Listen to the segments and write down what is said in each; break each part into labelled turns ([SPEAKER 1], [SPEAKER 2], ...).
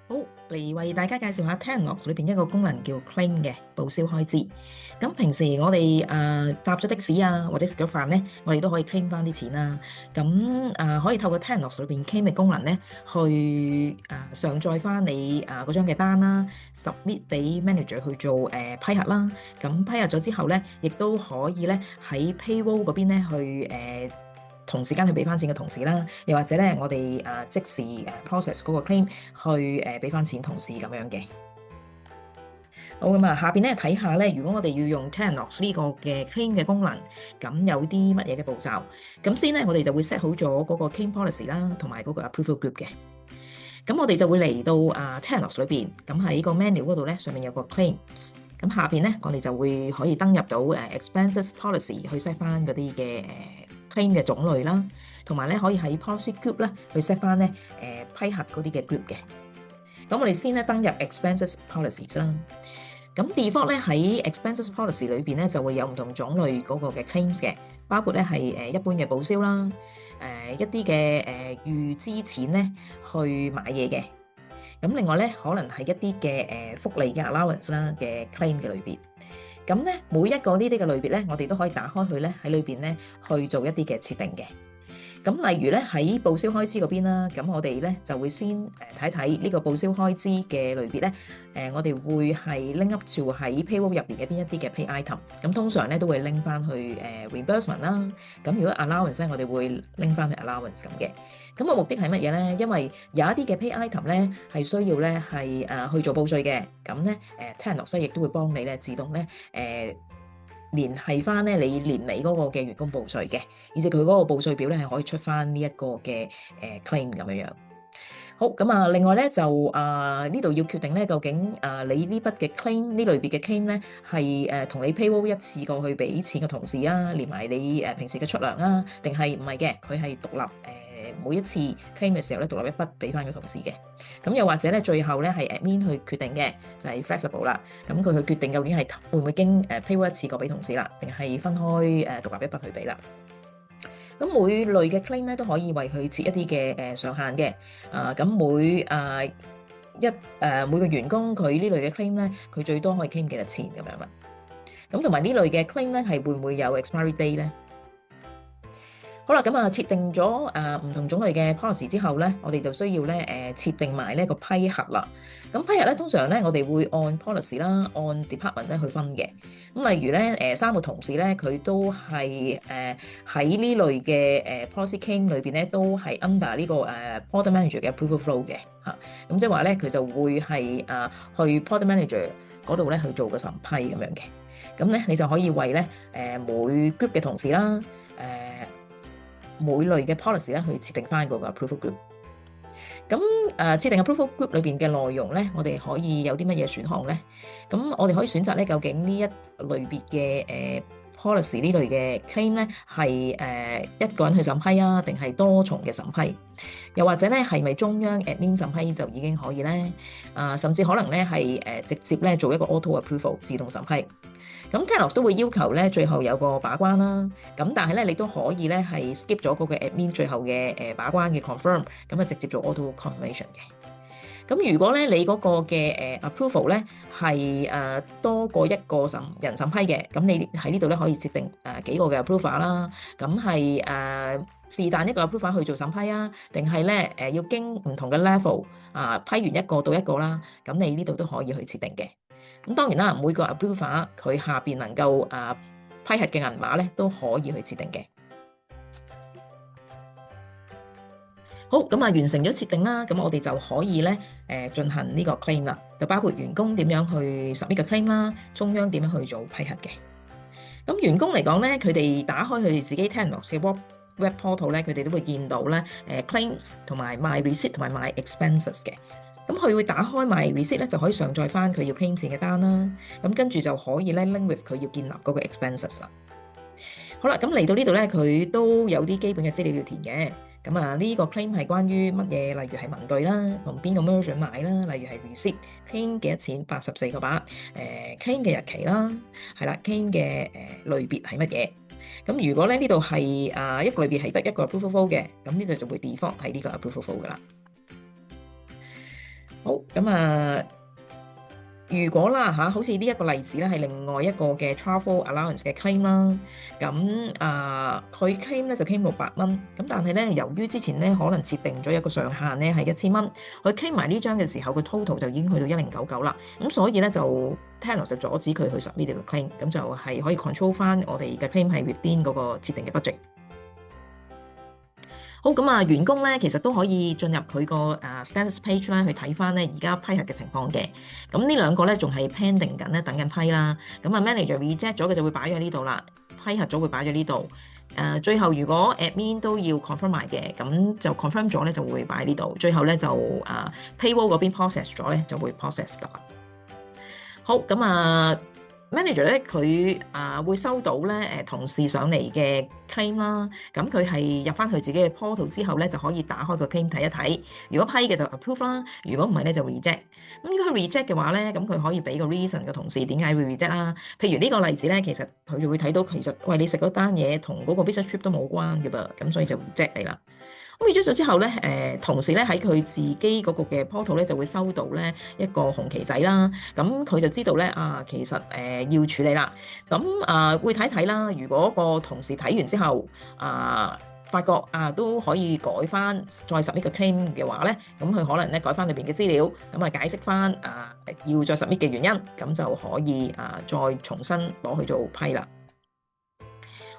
[SPEAKER 1] 好，嚟為大家介紹下 Temenos 裏邊一個功能叫 Claim 嘅報銷開支。咁平時我哋搭咗的士啊，或者食咗飯咧，我哋都可以 claim 翻啲錢啦。咁可以透過 Temenos 裏邊 claim 嘅功能咧，去上載翻你嗰張嘅單啦，submit 俾 manager 去做批核啦。咁批核咗之後咧，亦都可以咧喺 payroll 嗰邊咧去同時間去俾翻錢嘅同事啦，又或者咧我哋即時process 嗰個 claim 去俾翻錢同事咁樣嘅。好咁啊，下邊咧睇下咧，如果我哋要用 Temenos 呢個嘅 claim 嘅功能，咁有啲乜嘢嘅步驟？咁先咧，我哋就會 set 好咗嗰個 claim policy 啦，同埋嗰個 approval group 嘅。咁我哋就會嚟到Temenos 裏邊，咁喺個 menu 嗰度咧，上面有個 claims。咁下邊咧，我哋就會可以登入到expenses policy 去 set 翻嗰啲嘅claim 嘅種類啦，同埋咧可以喺 policy group 咧去 set 翻咧批核嗰啲嘅 group 嘅。咁我哋先咧登入 expenses policies 啦。咁 default 咧喺 expenses policy 裏邊咧就會有唔同種類嗰個嘅 claims 嘅，包括咧係一般嘅報銷啦，一啲嘅預支錢咧去買嘢嘅。咁另外咧可能係一啲嘅福利嘅 allowance 啦嘅 claim 嘅類別。咁咧每一個呢啲嘅類別咧，我哋都可以打開佢咧喺裏邊咧去做一啲嘅設定嘅。咁例如咧喺報銷開支嗰邊啦，咁我哋咧就會先睇睇呢個報銷開支嘅類別咧，我哋會係拎 up to 喺 payroll 入邊嘅邊一啲嘅 pay item，咁通常咧都會拎翻去reimbursement 啦，咁如果 allowance 咧，我哋會拎翻去 allowance 咁嘅。咁個目的係乜嘢咧？因為有一啲嘅 pay item 咧係需要咧係去做報稅嘅，咁咧Temenos亦都會幫你咧自動咧聯繫翻咧你年尾嗰個嘅員工報稅嘅，而且佢嗰個報稅表咧係可以出翻呢一個嘅claim 咁樣樣。好，咁啊，另外咧就呢度要決定咧，究竟你呢筆嘅 claim 呢類別嘅 claim 咧係同你 payroll 一次過去俾錢嘅同事啊，連埋你平時嘅出糧啊，定係唔係嘅？佢係獨立每一次 claim 嘅時候咧，獨立一筆俾翻個同事嘅。咁又或者咧，最後咧係 admin 去決定嘅，就係 flexible 啦。咁佢去決定究竟係會唔會經payroll 一次過俾同事啦，定係分開獨立一筆去俾啦。咁每類嘅 claim 咧都可以為佢設一啲嘅上限嘅。咁每個員工佢呢類嘅 claim 咧，佢最多可以 claim 幾多錢咁樣啦。咁同埋呢類嘅 claim 咧係會唔會有 expiry day 咧？好啦，咁設定咗唔同種類嘅 policy 之後咧，我哋就需要咧設定埋呢個批核啦。咁批核咧通常咧我哋會按 policy 啦，按 department 咧去分嘅。咁例如咧3個同事咧佢都係喺呢類嘅policy claim 裏邊咧都係 under 呢個product manager 嘅 approval flow 嘅嚇。咁即係話咧佢就會係去 product manager 嗰度咧去做個審批咁樣嘅。咁咧你就可以為咧每 group 嘅同事啦每類嘅 policy 咧去設定翻嗰個 approval group。咁設定 approval group 裏邊嘅內容咧，我哋可以有啲乜嘢選項咧？咁我哋可以選擇咧，究竟呢一類別嘅policy 呢類嘅 claim 咧係一個人去審批啊，定係多重嘅審批？又或者咧係咪中央 admin 審批就已經可以咧？甚至可能咧係直接咧做一個 auto approval 自動審批。咁 Temenos 都會要求咧最後有個把關啦，咁但係咧你都可以咧係 skip 咗嗰個 admin 最後嘅把關嘅 confirm，咁直接做 auto confirmation 嘅。咁如果咧你嗰個嘅approval 咧係多過一個人審批嘅，咁你喺呢度咧可以設定幾個嘅 approval 啦，咁係是但一個 approval 去做審批啊，定係咧要經唔同嘅 level 批完一個到一個啦，咁你呢度都可以去設定嘅。咁當然啦，每個 approver 佢下邊能夠批核嘅銀碼咧都可以去設定嘅。好，咁完成咗設定啦，咁我哋就可以咧進行呢個 claim 啦，就包括員工點樣去 submit 個 claim 啦，中央點樣去做批核嘅。咁員工嚟講咧，佢哋打開佢哋自己 Temenos 嘅 web portal 咧，佢哋都會見到咧claims 同埋 my receipt 同埋 my expenses 嘅。咁佢會打開 my receipt 咧，就可以上載翻佢要 claim 錢嘅單啦。咁跟住就可以咧 link with 佢要建立嗰個 expenses 啦。好啦，咁嚟到呢度咧，佢都有啲基本嘅資料要填嘅。咁呢個 claim 係關於乜嘢？例如係文具啦，同邊個 merchant 買啦，例如係 receipt claim 幾多錢，84個8claim 嘅日期啦，係啦 claim 嘅類別係乜嘢？咁如果咧呢度係一個類別係得一個 approval flow 嘅，咁呢度就會 default 係呢個 approval flow 噶啦。好，咁如果啦嚇，好似呢一個例子咧，係另外一個嘅 travel allowance 嘅 claim 啦，咁佢 claim 咧就 claim 600蚊，咁但係咧由於之前咧可能設定咗一個上限咧係1000蚊，佢 claim 埋呢張嘅時候，佢 total 就已經去到1099啦，咁所以咧就 Telos 就阻止佢去 submit 呢個 claim，咁就係可以 control 翻我哋嘅 claim 係 within 嗰個設定嘅 budget。好，咁員工咧其實都可以進入佢個status page 啦，去睇翻咧而家批核嘅情況嘅。咁呢兩個咧仲係 pending 緊咧，等緊批啦。咁manager reject 咗嘅就會擺咗喺呢度啦，批核咗會擺咗呢度。最後如果 admin 都要 confirm 埋嘅，咁就 confirm 咗咧就會擺喺呢度。最後咧就payroll 嗰邊 process 咗咧就會 process 啦。好，咁manager 咧佢會收到咧同事上嚟嘅 claim 啦，咁佢係入翻佢自己嘅 portal 之後咧就可以打開個 claim 睇一睇，如果批嘅就 approve 啦，如果唔係咧就 reject。咁如果佢 reject 嘅話咧，咁佢可以俾個 reason 嘅同事點解會 reject 啦。譬如呢個例子咧，其實佢就會睇到其實喂你食嗰單嘢同嗰個 business trip 都冇關嘅噃，咁所以就 reject 你啦。咁 reject 咗之後咧，同時咧喺佢自己嗰個嘅 portal 咧就會收到咧一個紅旗仔啦，咁佢就知道咧其實要處理啦，咁會睇睇啦。如果個同事睇完之後發覺都可以改翻再submit個 claim 嘅話咧，咁佢可能咧改翻裏邊嘅資料，咁解釋翻要再 submit 嘅原因，咁就可以再重新攞去做批啦。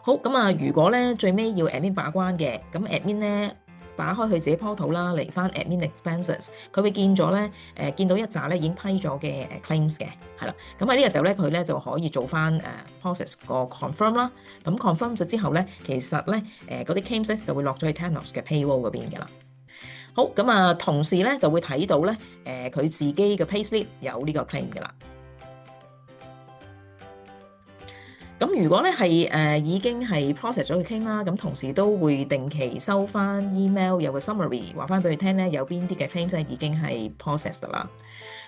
[SPEAKER 1] 好，咁如果咧最尾要 admin 把關嘅，咁 admin 咧打開佢自己 portal 啦，嚟翻 admin expenses，佢會見咗咧見到一紮咧已經批咗嘅claims 嘅，係啦。咁喺呢個時候咧，佢咧就可以做翻process 個 confirm 啦。咁 confirm 咗之後咧，其實咧嗰啲 claims 咧就會落咗去 Telos 嘅 payroll 嗰邊嘅啦。好，咁同時咧就會睇到咧佢自己嘅 payslip 有呢個 claim 嘅啦。咁如果咧係已經係 process 咗佢 claim啦，咁同時都會定期收翻 email 有個 summary 話翻俾佢聽咧，有邊啲嘅 claims 已經係 process 啦。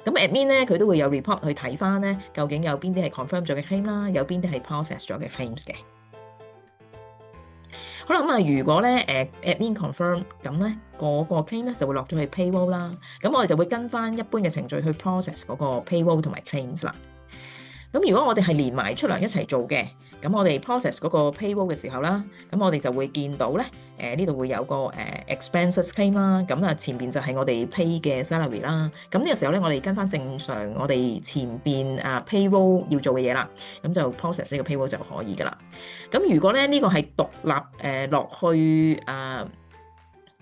[SPEAKER 1] 咁 admin 咧佢都會有 report 去睇翻咧，究竟有邊啲係 confirm 咗嘅 claim 啦，有邊啲係 process 咗嘅 claims 嘅。好啦，咁如果咧admin confirm，咁咧個 claim 咧就會落咗去 payroll 啦。咁我哋就會跟翻一般嘅程序去 process 嗰個 payroll 同埋 claims 啦。咁如果我哋係連埋出糧一齊做嘅，咁我哋 process 嗰個 payroll 嘅時候啦，咁我哋就會見到咧，呢度會有個expenses claim 啦，咁前邊就係我哋 pay 嘅 salary 啦，咁呢個時候咧，我哋跟翻正常我哋前邊payroll 要做嘅嘢啦，咁就 process 呢個 payroll 就可以噶啦。咁如果咧呢個係獨立落去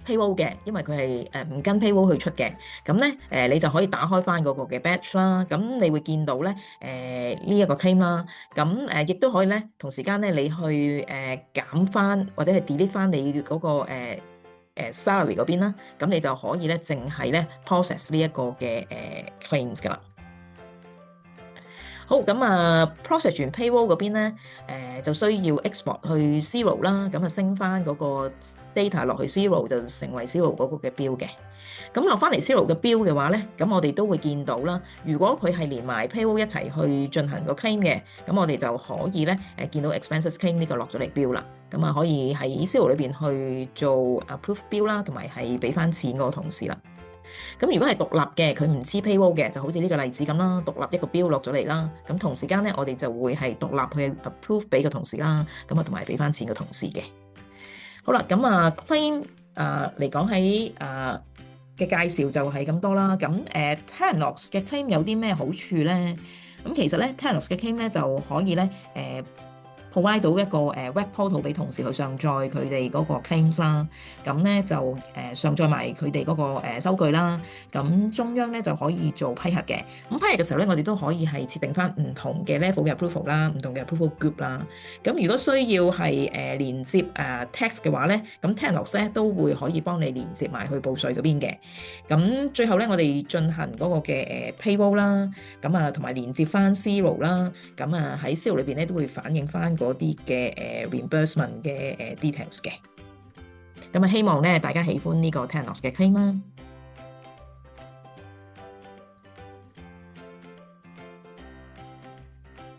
[SPEAKER 1] payroll 嘅，因為佢係唔跟 payroll 去出嘅，咁咧你就可以打開翻嗰個嘅 batch 啦，咁你會見到咧呢一個 claim 啦，咁亦都可以咧同時間咧你去減翻或者係 delete 翻你嗰個salary 嗰邊啦，咁你就可以咧淨係咧 process 呢一個嘅claims 噶啦。好，咁process 完 payroll 嗰邊咧，就需要 export 去 Xero 啦，咁升翻嗰個 data 落去 Xero 就成為 Xero 嗰個嘅標嘅。咁落翻嚟 Xero 嘅標嘅話咧，咁我哋都會見到啦。如果佢係連埋 payroll 一齊去進行個 claim 嘅，咁我哋就可以咧見到 expenses claim 呢個落咗嚟標啦。咁可以喺 Xero 裏邊去做 approve 標啦，同埋係俾翻錢嗰個同事啦。咁如果係獨立嘅，佢唔黐 payroll 嘅，就好似呢個例子咁啦，獨立一個標落咗嚟啦。咁同時間咧，我哋就會係獨立去 approve 俾個同事啦。咁同埋俾翻錢個同事嘅。好啦，咁claim 嚟講喺嘅介紹就係咁多啦。咁Telos 嘅 claim 有啲咩好處咧？咁其實咧 Telos 嘅 claim 咧就可以咧provide 到一個web portal 俾同事去上載佢哋嗰個 claims 啦，咁咧就上載埋佢哋嗰個收據啦，咁中央咧就可以做批核嘅。咁批核嘅時候咧，我哋都可以係設定翻唔同嘅 level 嘅 approval 啦，唔同嘅 approval group 啦。咁如果需要係連接tax 嘅話咧，咁 Telos 咧都會可以幫你連接埋去報稅嗰邊嘅。咁最後咧，我哋進行嗰個嘅payroll 啦，咁同埋連接翻 Xero 啦，咁喺 Xero 裏邊咧都會反映翻嗰啲嘅reimbursement 嘅details 嘅。咁希望咧大家喜歡呢個 Telos 嘅 claim 啦。